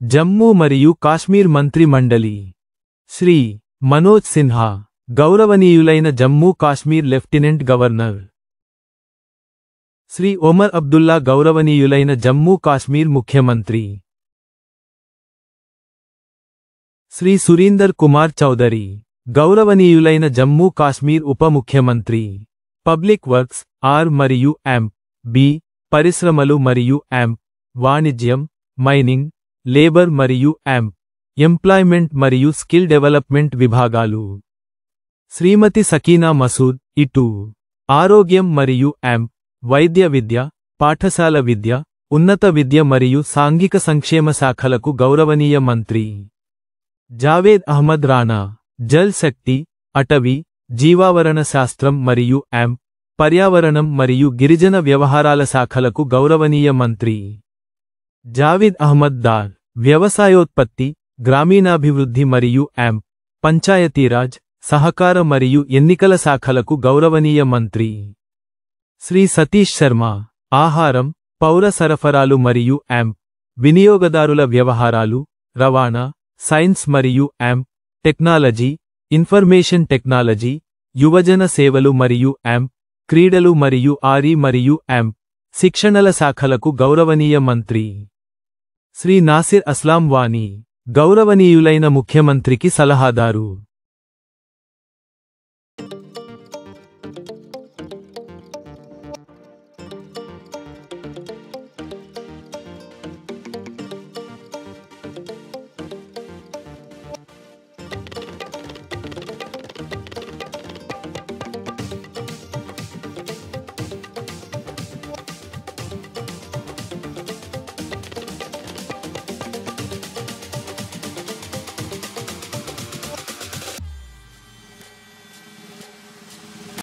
జమ్మూ మరియు కాశ్మీర్ మంత్రి మండలి శ్రీ మనోజ్ సిన్హా, గౌరవనీయులైన జమ్మూ కాశ్మీర్ లెఫ్టినెంట్ గవర్నర్ శ్రీ ఒమర్ అబ్దుల్లా, గౌరవనీయులైన జమ్మూ కాశ్మీర్ ముఖ్యమంత్రి శ్రీ సురీందర్ కుమార్ చౌదరి, గౌరవనీయులైన జమ్మూ కాశ్మీర్ ఉప ముఖ్యమంత్రి పబ్లిక్ వర్క్స్ ఆర్ మరియు బి, పరిశ్రమలు మరియు వాణిజ్యం, మైనింగ్, లేబర్ మరియు ఎంప్లాయ్మెంట్ మరియు స్కిల్ డెవలప్మెంట్ విభాగాలు శ్రీమతి సకీనా మసూద్, ఇటు ఆరోగ్యం మరియు వైద్య విద్య, పాఠశాల విద్య, ఉన్నత విద్య మరియు సాంఘిక సంక్షేమ శాఖలకు గౌరవనీయ మంత్రి జావేద్ అహ్మద్ రాణా, జల్ శక్తి, అటవీ, జీవావరణ శాస్త్రం మరియు పర్యావరణం మరియు గిరిజన వ్యవహారాల శాఖలకు గౌరవనీయ మంత్రి జావేద్ అహ్మద్ దార్, వ్యవసాయోత్పత్తి, గ్రామీణాభివృద్ధి మరియు పంచాయతీరాజ్, సహకార మరియు ఎన్నికల శాఖలకు గౌరవనీయ మంత్రి శ్రీ సతీష్ శర్మ, ఆహారం, పౌర సరఫరాలు మరియు వినియోగదారుల వ్యవహారాలు, రవాణా, సైన్స్ మరియు టెక్నాలజీ, ఇన్ఫర్మేషన్ టెక్నాలజీ, యువజన సేవలు మరియు క్రీడలు మరియు మరియు శిక్షణల శాఖలకు గౌరవనీయ మంత్రి శ్రీ నాసిర్ అస్లాం వానీ, గౌరవనీయులైన ముఖ్యమంత్రికి సలహాదారు।